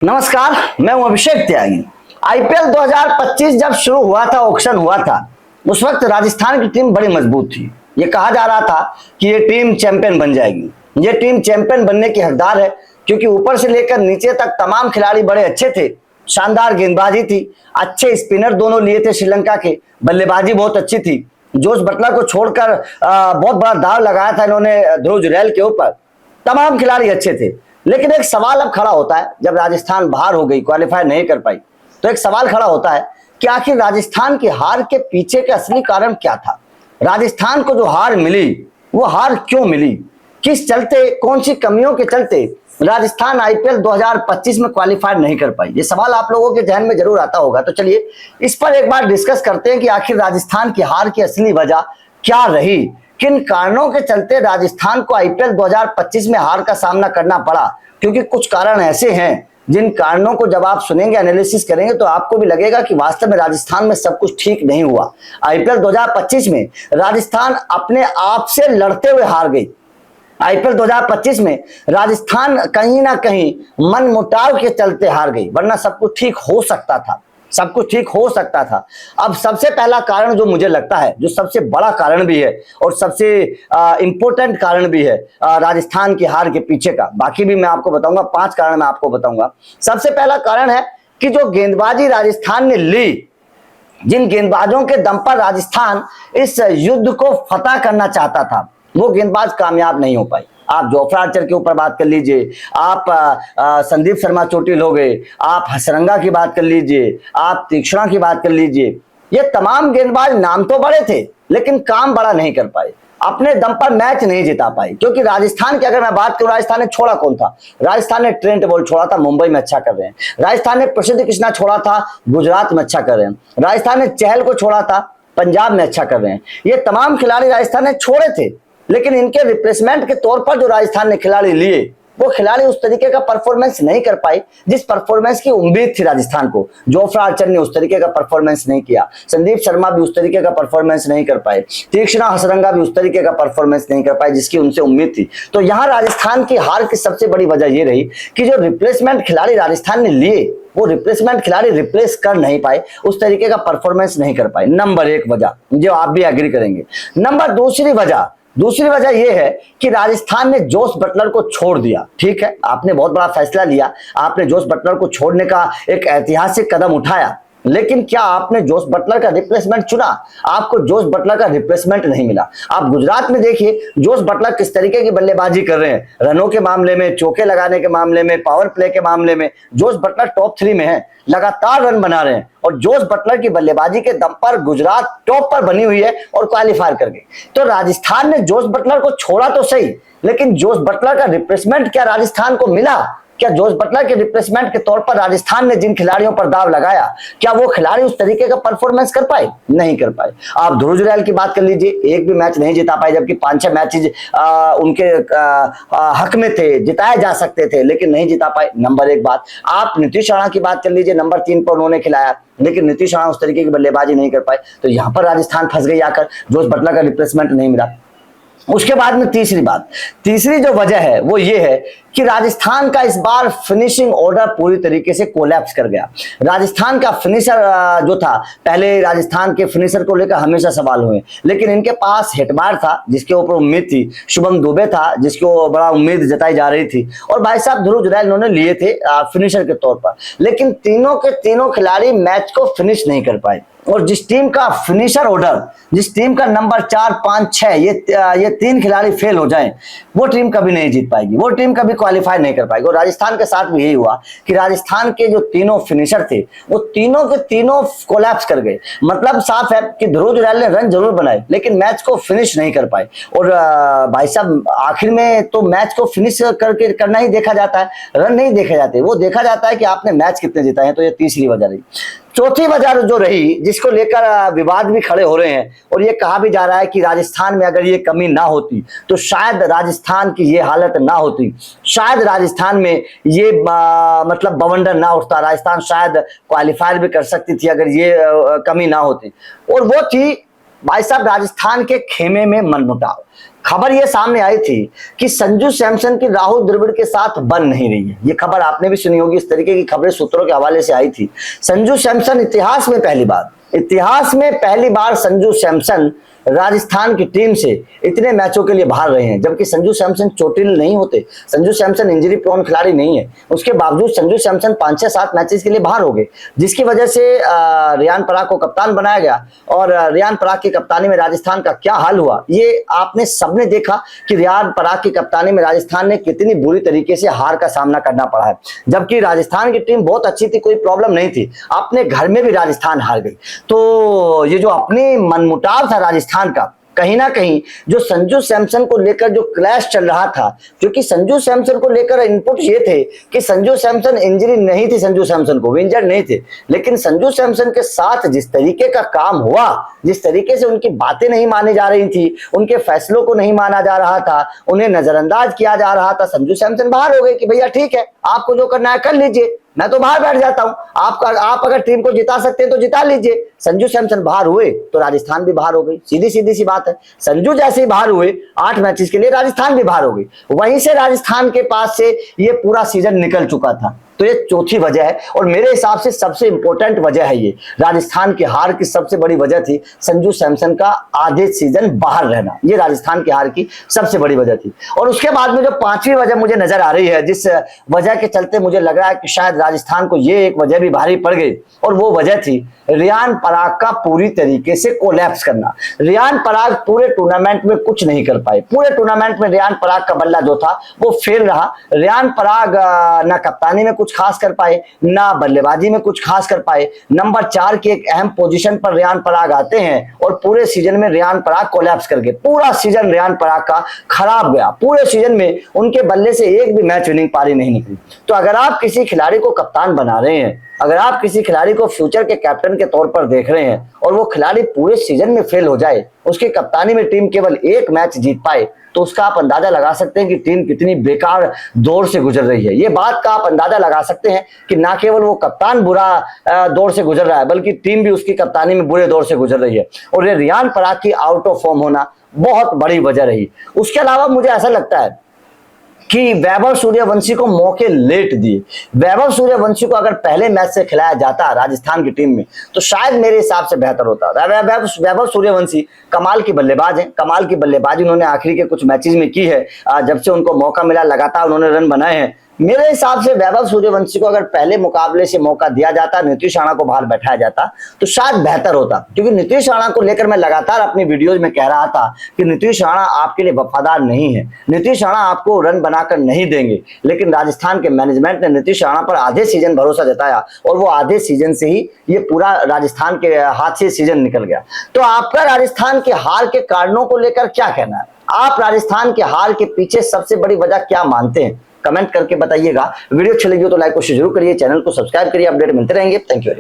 नमस्कार, मैं हूं अभिषेक त्यागी। आईपीएल 2025 जब शुरू हुआ था, ऑक्शन हुआ था, उस वक्त राजस्थान की टीम बड़ी मजबूत थी। ये कहा जा रहा था कि ये टीम चैंपियन बन जाएगी। ये टीम चैंपियन बनने की हकदार है क्योंकि ऊपर से लेकर नीचे तक तमाम खिलाड़ी बड़े अच्छे थे। शानदार गेंदबाजी थी, अच्छे स्पिनर दोनों लिए थे श्रीलंका के, बल्लेबाजी बहुत अच्छी थी। जोस बटलर को छोड़कर बहुत बड़ा दाव लगाया था इन्होंने ध्रुव जुरैल के ऊपर। तमाम खिलाड़ी अच्छे थे, लेकिन एक सवाल अब खड़ा होता है, जब राजस्थान बाहर हो गई, क्वालिफाई नहीं कर पाई, तो एक सवाल खड़ा होता है कि आखिर राजस्थान की हार के पीछे का असली कारण क्या था। राजस्थान को जो हार मिली, वो हार क्यों मिली, किस चलते, कौन सी कमियों के चलते राजस्थान आईपीएल 2025 में क्वालिफाई नहीं कर पाई। ये सवाल आप लोगों के जहन में जरूर आता होगा। तो चलिए इस पर एक बार डिस्कस करते हैं कि आखिर राजस्थान की हार की असली वजह क्या रही, किन कारणों के चलते राजस्थान को आईपीएल 2025 में हार का सामना करना पड़ा। क्योंकि कुछ कारण ऐसे हैं जिन कारणों को जब आप सुनेंगे, एनालिसिस करेंगे, तो आपको भी लगेगा कि वास्तव में राजस्थान में सब कुछ ठीक नहीं हुआ। आईपीएल 2025 में राजस्थान अपने आप से लड़ते हुए हार गई। आईपीएल 2025 में राजस्थान कहीं ना कहीं मनमुटाव के चलते हार गई, वरना सब कुछ ठीक हो सकता था, सब कुछ ठीक हो सकता था। अब सबसे पहला कारण जो मुझे लगता है, जो सबसे बड़ा कारण भी है और सबसे इंपॉर्टेंट कारण भी है राजस्थान की हार के पीछे का, बाकी भी मैं आपको बताऊंगा, 5 कारण मैं आपको बताऊंगा। सबसे पहला कारण है कि जो गेंदबाजी राजस्थान ने ली, जिन गेंदबाजों के दम पर राजस्थान इस युद्ध को फतह करना चाहता था, वो गेंदबाज कामयाब नहीं हो पाई। आप जोफ्रा आर्चर के ऊपर बात कर लीजिए, आप संदीप शर्मा चोटिल हो गए, आप हसरंगा की बात कर लीजिए, आप तीक्ष्णा की बात कर लीजिए। ये तमाम गेंदबाज नाम तो बड़े थे, लेकिन काम बड़ा नहीं कर पाए, अपने दम पर मैच नहीं जिता पाए। क्योंकि राजस्थान की अगर मैं बात करूं, राजस्थान ने छोड़ा कौन था? राजस्थान ने ट्रेंट बोल्ट छोड़ा था, मुंबई में अच्छा कर रहे हैं। राजस्थान ने प्रसिद्ध कृष्णा छोड़ा था, गुजरात में अच्छा कर रहे हैं। राजस्थान ने चहल को छोड़ा था, पंजाब में अच्छा कर रहे हैं। ये तमाम खिलाड़ी राजस्थान ने छोड़े थे, लेकिन इनके रिप्लेसमेंट के तौर पर जो राजस्थान ने खिलाड़ी लिए, वो खिलाड़ी उस तरीके का परफॉर्मेंस नहीं कर पाए जिस परफॉर्मेंस की उम्मीद थी राजस्थान को। जोफ्रा आर्चर ने उस तरीके का परफॉर्मेंस नहीं किया, संदीप शर्मा भी उस तरीके का परफॉर्मेंस नहीं कर पाए, तीक्ष्णा हसरंगा भी उस तरीके का परफॉर्मेंस नहीं कर पाए जिसकी उनसे उम्मीद थी। तो यहां राजस्थान की हार की सबसे बड़ी वजह यह रही कि जो रिप्लेसमेंट खिलाड़ी राजस्थान ने लिए, वो रिप्लेसमेंट खिलाड़ी रिप्लेस कर नहीं पाए, उस तरीके का परफॉर्मेंस नहीं कर पाए। नंबर 1 वजह, जो आप भी एग्री करेंगे। नंबर दूसरी वजह यह है कि राजस्थान ने जोस बटलर को छोड़ दिया। ठीक है, आपने बहुत बड़ा फैसला लिया, आपने जोस बटलर को छोड़ने का एक ऐतिहासिक कदम उठाया, लेकिन क्या आपने जोस बटलर का रिप्लेसमेंट चुना? आपको जोस बटलर का रिप्लेसमेंट नहीं मिला। आप गुजरात में देखिए जोस बटलर किस तरीके की बल्लेबाजी कर रहे हैं, रनों के मामले में, चौके लगाने के मामले में, पावर प्ले के मामले में जोस बटलर टॉप 3 में है, लगातार रन बना रहे हैं। और जोस बटलर की बल्लेबाजी के दम पर गुजरात टॉप पर बनी हुई है और क्वालिफाई कर गई। तो राजस्थान ने जोस बटलर को छोड़ा तो सही, लेकिन जोस बटलर का रिप्लेसमेंट क्या राजस्थान को मिला? क्या जोस बटलर के रिप्लेसमेंट के तौर पर राजस्थान ने जिन खिलाड़ियों पर दाव लगाया, क्या वो खिलाड़ी उस तरीके का परफॉर्मेंस कर पाए? नहीं कर पाए। आप ध्रुव जुरैल की बात कर लीजिए, एक भी मैच नहीं जिता पाए, जबकि 5-6 मैचेज उनके हक में थे, जिताए जा सकते थे, लेकिन नहीं जिता पाए। नंबर 1 बात। आप नीतीश राणा की बात कर लीजिए, नंबर 3 पर उन्होंने खिलाया, लेकिन नीतीश राणा उस तरीके की बल्लेबाजी नहीं कर पाए। तो यहां पर राजस्थान फंस गई आकर, जोस बटलर का रिप्लेसमेंट नहीं मिला। उसके बाद में तीसरी जो वजह है वो ये है कि राजस्थान का इस बार फिनिशिंग ऑर्डर पूरी तरीके से कोलैप्स कर गया। राजस्थान का फिनिशर जो था, पहले राजस्थान के फिनिशर को लेकर हमेशा सवाल हुए, लेकिन इनके पास हेटमायर था जिसके ऊपर उम्मीद थी, शुभम दुबे था जिसको बड़ा उम्मीद जताई जा रही थी, और भाई साहब ध्रुव जुरैल इन्होंने लिए थे फिनिशर के तौर पर। लेकिन तीनों के तीनों खिलाड़ी मैच को फिनिश नहीं कर पाए। और जिस टीम का फिनिशर ऑर्डर, जिस टीम का नंबर 4, 5, 6 ये 3 खिलाड़ी फेल हो जाएं, वो टीम कभी नहीं जीत पाएगी, वो टीम कभी क्वालिफाई नहीं कर पाएगी। और राजस्थान के साथ भी यही हुआ कि राजस्थान के जो तीनों फिनिशर थे, वो तीनों के तीनों कोलैप्स कर गए। मतलब साफ है कि ध्रुव जुरैल ने रन जरूर बनाए, लेकिन मैच को फिनिश नहीं कर पाए। और भाई साहब आखिर में तो मैच को फिनिश करके करना ही देखा जाता है, रन नहीं देखे जाते, वो देखा जाता है कि आपने मैच कितने जीता है। तो ये तीसरी वजह रही। चौथी वजह जो रही, जिसको लेकर विवाद भी खड़े हो रहे हैं, और ये कहा भी जा रहा है कि राजस्थान में अगर ये कमी ना होती तो शायद राजस्थान की ये हालत ना होती, शायद राजस्थान में ये मतलब बवंडर ना उठता, राजस्थान शायद क्वालिफायर भी कर सकती थी अगर ये कमी ना होती। और वो थी भाई साहब राजस्थान के खेमे में मनमुटाव। खबर ये सामने आई थी कि संजू सैमसन की राहुल द्रविड़ के साथ बन नहीं रही है। ये खबर आपने भी सुनी होगी, इस तरीके की खबरें सूत्रों के हवाले से आई थी। संजू सैमसन इतिहास में पहली बार संजू सैमसन राजस्थान की टीम से इतने मैचों के लिए बाहर रहे हैं, जबकि संजू सैमसन चोटिल नहीं होते, संजू सैमसन इंजरी प्रोन खिलाड़ी नहीं है। उसके बावजूद संजू सैमसन 5-6-7 मैचेस के लिए बाहर हो गए, जिसकी वजह से रियान पराग को कप्तान बनाया गया। और रियान पराग की कप्तानी में राजस्थान का क्या हाल हुआ, ये आपने सबने देखा कि रियान पराग की कप्तानी में राजस्थान ने कितनी बुरी तरीके से हार का सामना करना पड़ा है। जबकि राजस्थान की टीम बहुत अच्छी थी, कोई प्रॉब्लम नहीं थी, अपने घर में भी राजस्थान हार गई। तो ये जो अपनी मनमुटाव था राजस्थान का, कहीं ना कहीं जो संजू सैमसन को लेकर जो क्लैश चल रहा था, क्योंकि संजू सैमसन को लेकर इनपुट ये थे कि संजू सैमसन इंजरी नहीं थी, संजू सैमसन को इंजर्ड नहीं थे, लेकिन संजू सैमसन के साथ जिस तरीके का काम हुआ, जिस तरीके से उनकी बातें नहीं मानी जा रही थी, उनके फैसलों को नहीं माना जा रहा था, उन्हें नजरअंदाज किया जा रहा था, संजू सैमसन बाहर हो गए कि भैया ठीक है, आपको जो करना है कर लीजिए, मैं तो बाहर बैठ जाता हूं, आप अगर टीम को जिता सकते हैं तो जिता लीजिए। संजू सैमसन बाहर हुए तो राजस्थान भी बाहर हो गई, सीधी सी बात है। संजू जैसे ही बाहर हुए 8 मैचेस के लिए, राजस्थान भी बाहर हो गई। वहीं से राजस्थान के पास से ये पूरा सीजन निकल चुका था। तो ये चौथी वजह है और मेरे हिसाब से सबसे इंपॉर्टेंट वजह है ये। राजस्थान की हार की सबसे बड़ी वजह थी संजू सैमसन का आधे सीजन बाहर रहना, ये राजस्थान की हार की सबसे बड़ी वजह थी। और उसके बाद में जो 5वीं वजह मुझे नजर आ रही है, जिस वजह के चलते मुझे लग रहा है कि शायद राजस्थान को ये एक वजह भी भारी पड़ गई, और वो वजह थी रियान पराग का पूरी तरीके से कोलैप्स करना। रियान पराग पूरे टूर्नामेंट में कुछ नहीं कर पाए। पूरे टूर्नामेंट में रियान पराग का बल्ला जो था वो फेल रहा। रियान पराग ना कप्तानी में कुछ खास कर पाए, ना बल्लेबाजी में कुछ खास कर पाए। नंबर 4 की एक अहम पोजीशन पर रियान पराग आते हैं और पूरे सीजन में रियान पराग कोलैप्स कर गए। पूरा सीजन रियान पराग का खराब गया। पूरे सीजन में उनके बल्ले से एक भी मैच विनिंग पारी नहीं निकली। तो अगर आप किसी खिलाड़ी को कप्तान बना रहे हैं, अगर आप किसी खिलाड़ी को फ्यूचर के कैप्टन के तौर पर देख रहे हैं और वो खिलाड़ी पूरे सीजन में फेल हो जाए, उसकी कप्तानी में टीम केवल एक मैच जीत पाए, तो उसका आप अंदाजा लगा सकते हैं कि टीम कितनी बेकार दौर से गुजर रही है। ये बात का आप अंदाजा लगा सकते हैं कि ना केवल वो कप्तान बुरा दौर से गुजर रहा है, बल्कि टीम भी उसकी कप्तानी में बुरे दौर से गुजर रही है। और ये रियान पराग की आउट ऑफ फॉर्म होना बहुत बड़ी वजह रही। उसके अलावा मुझे ऐसा लगता है कि वैभव सूर्यवंशी को मौके लेट दिए। वैभव सूर्यवंशी को अगर पहले मैच से खिलाया जाता राजस्थान की टीम में, तो शायद मेरे हिसाब से बेहतर होता। वैभव सूर्यवंशी कमाल की बल्लेबाज हैं, कमाल की बल्लेबाजी उन्होंने आखिरी के कुछ मैचेस में की है। जब से उनको मौका मिला लगातार उन्होंने रन बनाए हैं। मेरे हिसाब से वैभव सूर्यवंशी को अगर पहले मुकाबले से मौका दिया जाता, नीतीश राणा को बाहर बैठाया जाता, तो शायद बेहतर होता। क्योंकि नीतीश राणा को लेकर मैं लगातार अपनी वीडियोज में कह रहा था कि नीतीश राणा आपके लिए वफादार नहीं है, नीतीश राणा आपको रन बनाकर नहीं देंगे। लेकिन राजस्थान के मैनेजमेंट ने नीतीश राणा पर आधे सीजन भरोसा जताया और वो आधे सीजन से ही ये पूरा राजस्थान के हाथ से सीजन निकल गया। तो आपका राजस्थान के हार के कारणों को लेकर क्या कहना है? आप राजस्थान के हार के पीछे सबसे बड़ी वजह क्या मानते हैं? कमेंट करके बताइएगा। वीडियो अच्छी लगी हो तो लाइक कोशिश जरूर करिए, चैनल को सब्सक्राइब करिए, अपडेट मिलते रहेंगे। Thank you very much.